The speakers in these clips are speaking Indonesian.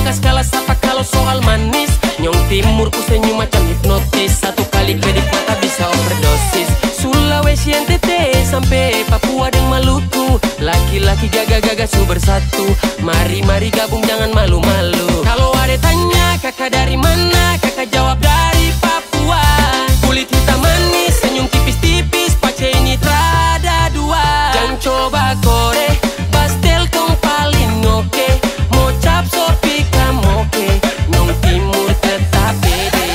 bagas kalah sapa kalau soal manis. Nyong timur ku senyum macam hipnotis. Satu kali kedip mata bisa overdosis. Sulawesi NTT sampai Papua dan Maluku. Laki-laki gagah-gagah su bersatu. Mari-mari gabung jangan malu-malu. Kalau ada tanya kakak dari mana, kakak jawab dari Papua. Kulit hitam manis, senyum tipis-tipis, pace ini trada dua. Jangan coba kore, pastel kong paling oke. Mau cap sopi kamoke, Nyong timur tetap pede.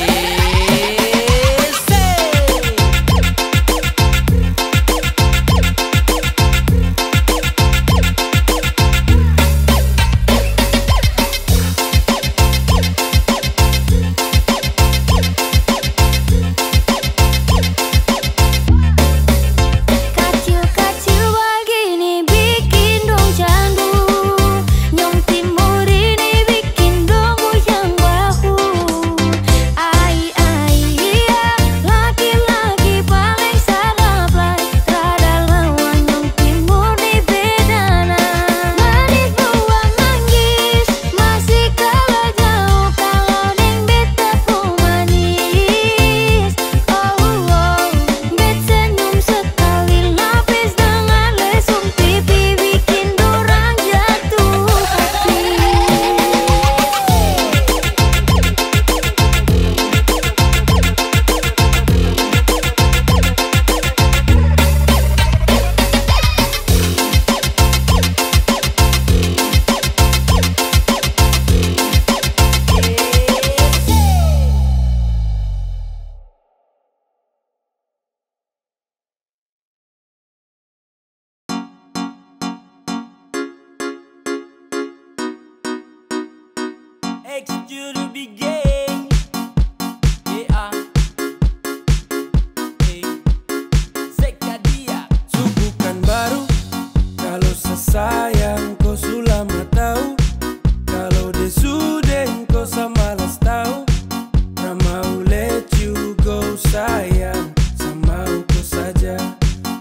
You to be gay. Yeah. Hey. Sekadia. Subukan baru. Kalau sesayang kau sulama tahu. Kalau desuden kau samalas tahu. Ramau let you go sayang. Sama kau saja.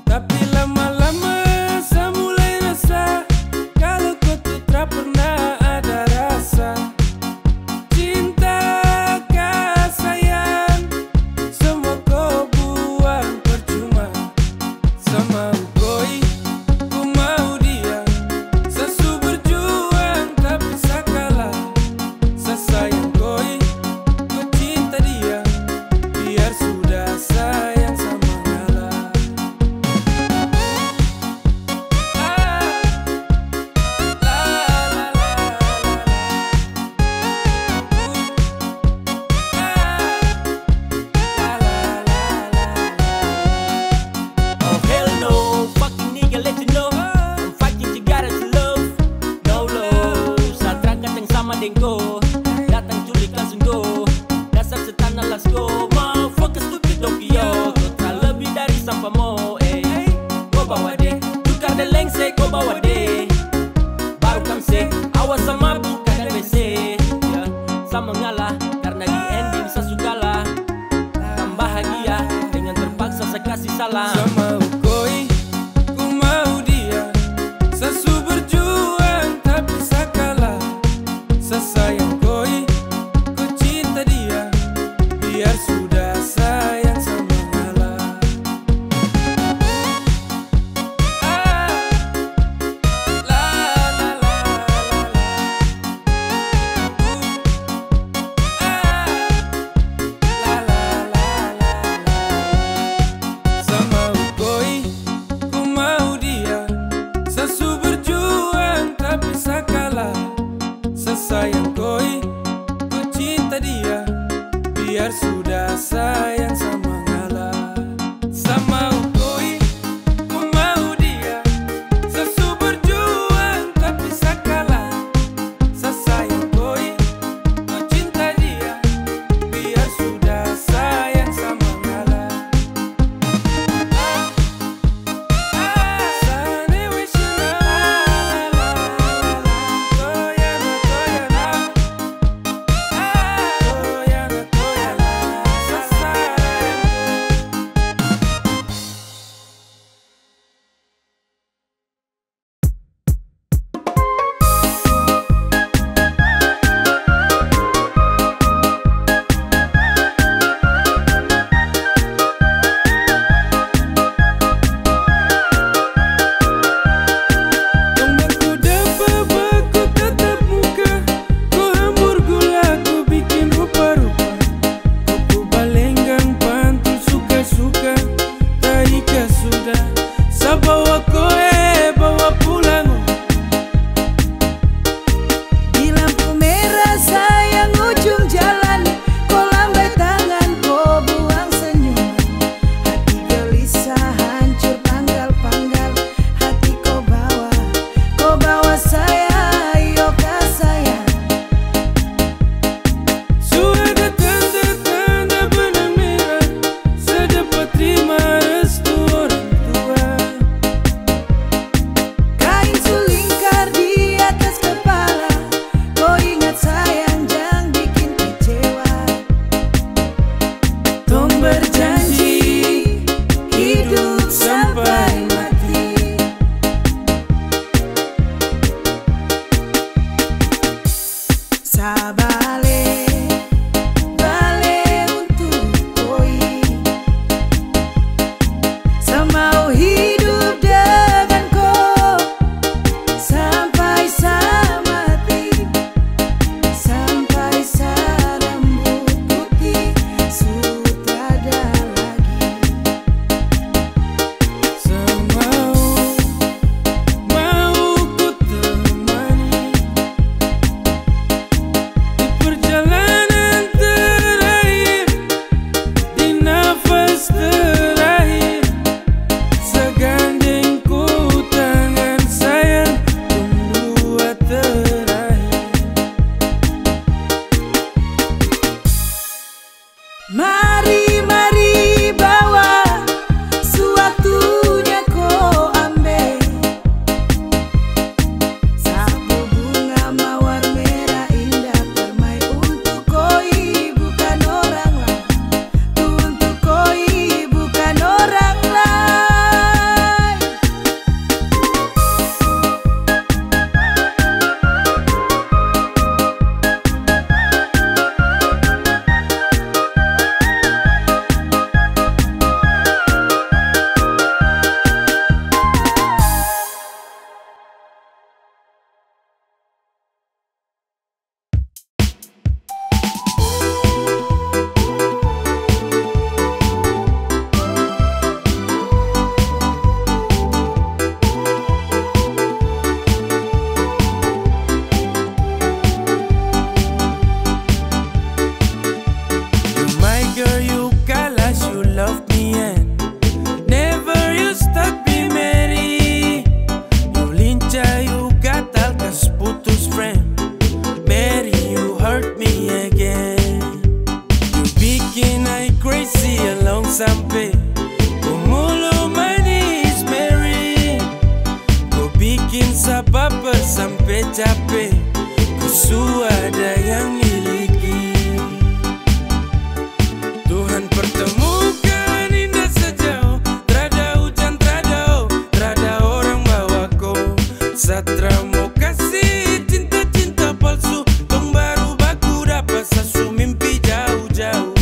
Tapi lama-lama saya mulai rasa. Kalau kau tuh tak pernah ada rasa. Datang culik langsung go. Dasar setanah let's go. Mau fokus tuh di Tokyo. Kota lebih dari sampah mo. Go bawa deh. Tukar dan lengse go bawa deh. Baru kamse. Awas sama bukan dan WC. Ya, sama ngalah. Karena di ending sasugala. Kan bahagia dengan terpaksa saya kasih salam. Sama ukoi, ku mau dia. Sesu berjuang tapi sakala. Sesayang koi, ku cinta dia. Biar sudah sayang sama ngalah. La la la la la. Sama ukoi, ku mau dia. Sesu berjuang tapi sakala. Sesayang koi, ku cinta dia. Biar sudah sayang berjanji hidup sampai mati. Sabale, bale untuk koi, semau hidup dengan kau sampai samati, sampai sarambut putih sudah ada lagi. Semau mau ku temani di perjalanan terakhir, di nafas terakhir, segandeng ku tangan sayang berdua terakhir. Mari, mari bawa sewaktunya kau ambil sapu bunga mawar merah indah permai untuk koi bukan orang lain, untuk koi bukan orang lain. You my girl, you kalas, you love me and never you stop be merry. You lincah, you gatal, kas putus friend. Mary, you hurt me again. You bikin I crazy along sampai kumulo manis Mary. Kau bikin sababar sampai capek, ku ada yang miliki. Tuhan pertemukan indah sejauh, terada hujan, terada orang bawa kau. Satra mau kasih cinta-cinta palsu, tong baru baku dapat sasu mimpi jauh-jauh.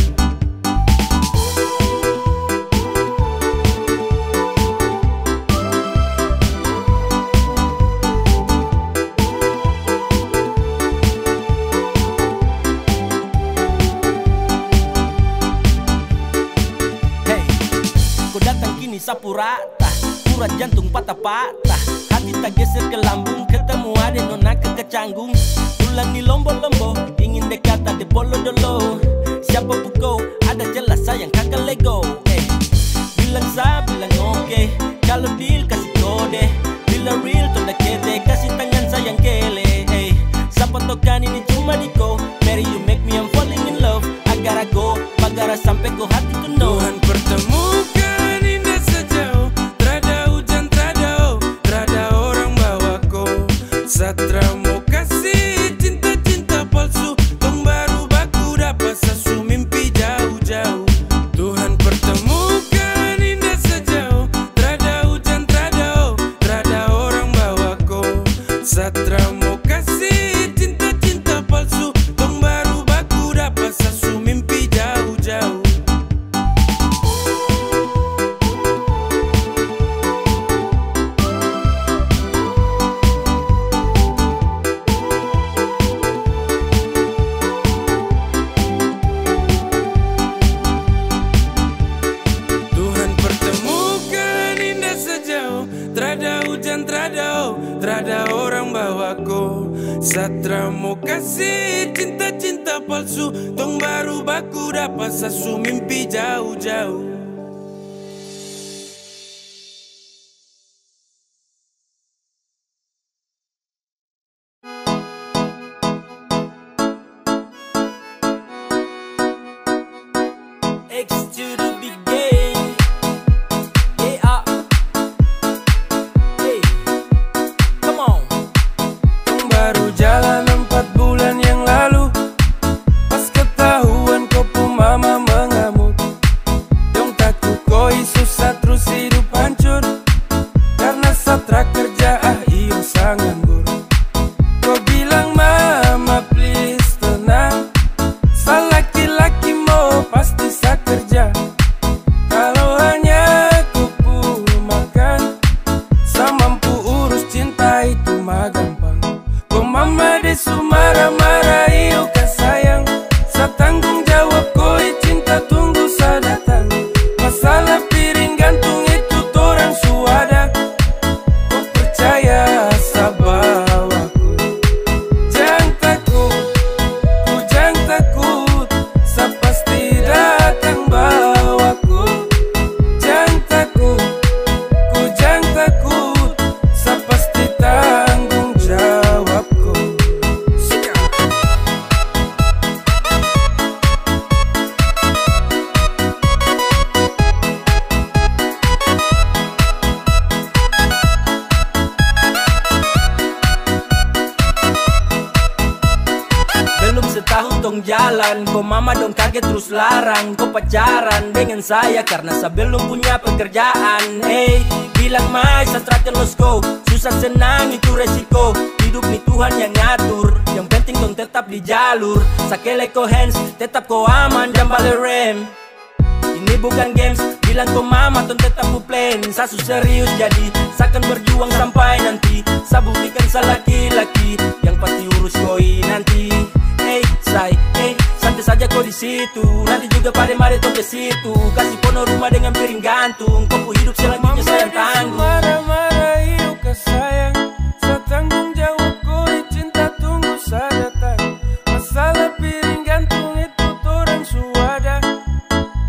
Hey, kau datang kini sapu rata, urat jantung patah-patah, hati tak geser ke lambung, ketemu ada nona kecanggung. Tulang di lombo-lombo, ingin dekat ada bolo-dolo. Siapa kau, ada jelas sayang kakak Lego. Bilang sa, bilang oke, kalau deal kasih kode, bila real tanda kete, kasih tangan sayang kele. Siapa tokan ini cuma di kau, Mary you make me I'm falling in love. Agar go, bagara sampai kau hati to know. Tuhan pertemukan indah sejauh, terada hujan, terada orang bawa kau. Satra mau kasih cinta-cinta palsu, tong baru baku dapat sasu mimpi jauh-jauh. Tuhan pertemukan indah sejauh, terada hujan, terada orang bawa kau. Satra mau kasih cinta-cinta palsu, tong baru baku dapat sasu mimpi jauh-jauh. Tuhan pertemukan indah sejauh, terada hujan, terada orang bawa kau. Satra mau kasih cinta-cinta palsu, tong baru baku dapat sasu mimpi jauh-jauh. X to the big game. Yeah. Hey, come on. Tong baru jalan 4 bulan yang lalu, pas ketahuan kau pun mama mengamuk. jalan. Kau mama dong kaget terus larang kau pacaran dengan saya karena saya belum punya pekerjaan. Hey, bilang mai sastrakan let's go. Susah senang itu resiko. Hidup nih Tuhan yang ngatur. Yang penting dong tetap di jalur. Sakele ko hands, tetap ko aman dan balik rem. Ini bukan games, bilang ko mama ton tetap ku plan. Sasu serius jadi, sakan berjuang sampai nanti. Sa buktikan sa laki-laki, yang pasti urus koi nanti. Hey, say, hey, santai saja kau di situ. Nanti juga pada mari to ke situ. Kasih pono rumah dengan piring gantung. Kau hidup selanjutnya saya tanggung. Marah-marah yuk ke sayang, saya tanggung jawab kau cinta tunggu saya datang. Masalah piring gantung itu torang suada.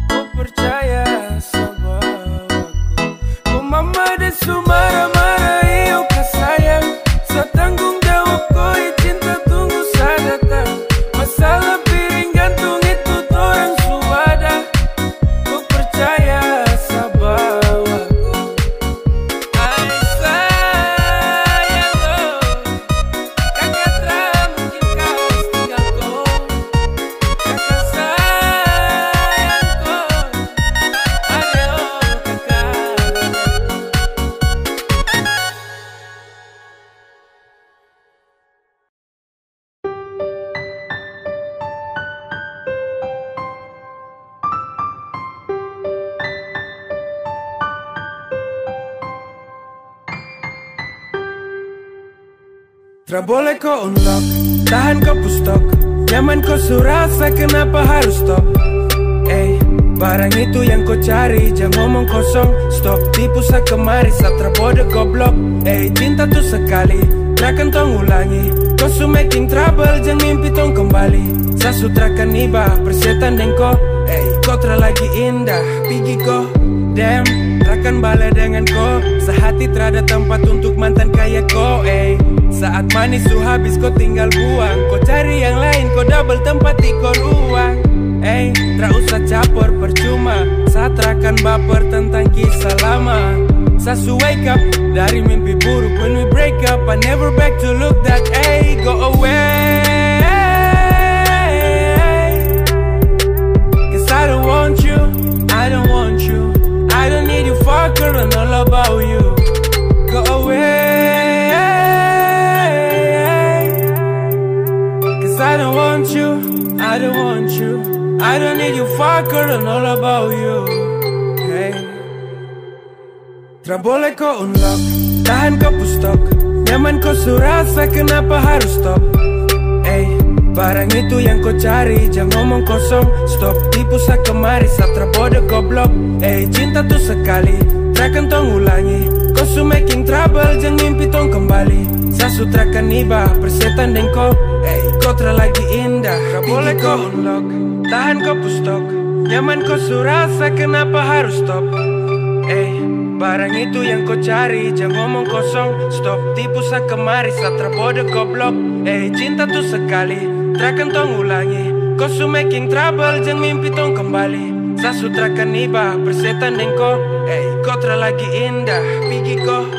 Kau percaya sama aku. Kau mama desu marah-marah yuk ke sayang, saya tanggung jawab kau cinta tunggu saya datang. Masalah piring gantung itu torang suada. Kau percaya sama aku. Ay sayang kau, kakak tak mungkin kau tinggal kau. Kakak sayang kau, ayo kakak. Tak boleh kau unlock, tahan kau pustok. Nyaman kau surasa, kenapa harus stop? Barang itu yang kau cari, jangan ngomong kosong. Stop, tipu sa kemari, satra bodoh goblok. Cinta tuh sekali, takkan tong ulangi. Kau su making trouble, jangan mimpi tong kembali. Sa sutrakan iba, persetan dan kau. Kau lagi indah, pergi kau. Damn, takkan balik dengan kau. Sehati terada tempat untuk mantan kayak kau. Saat manis su habis kau tinggal buang. Kau cari yang lain, kau double tempat di kau ruang. Tak usah capur percuma. Saat akan baper tentang kisah lama. Sasu wake up dari mimpi buruk. When we break up, I never back to look that. Go away. Cause I don't want you, I don't want you. I don't need you fucker and all about you. Go away. Cause I don't want you, I don't want you. I don't need you fucker and all about you. Hey. Tak boleh kau unlock, tahan kau pustok. Nyaman kau surasa, kenapa harus stop? Barang itu yang kau cari, jangan ngomong kosong. Stop, tipu sa kemari, satra bodoh goblok. Cinta tuh sekali, takkan tong ulangi. Kau su making trouble, jangan mimpi tong kembali. Sa sutrakan iba, persetan dan kau. Kau lagi indah, tak boleh kau unlock, tahan kau pustok. Nyaman kau surasa, kenapa harus stop? Barang itu yang kau cari, jangan ngomong kosong. Stop, tipu sa kemari, satra bodoh goblok. Cinta tuh sekali, takkan tong ulangi. Kau su making trouble, jangan mimpi tong kembali. Sa sutrakan iba, persetan dan kau. Kau lagi indah, pergi kau.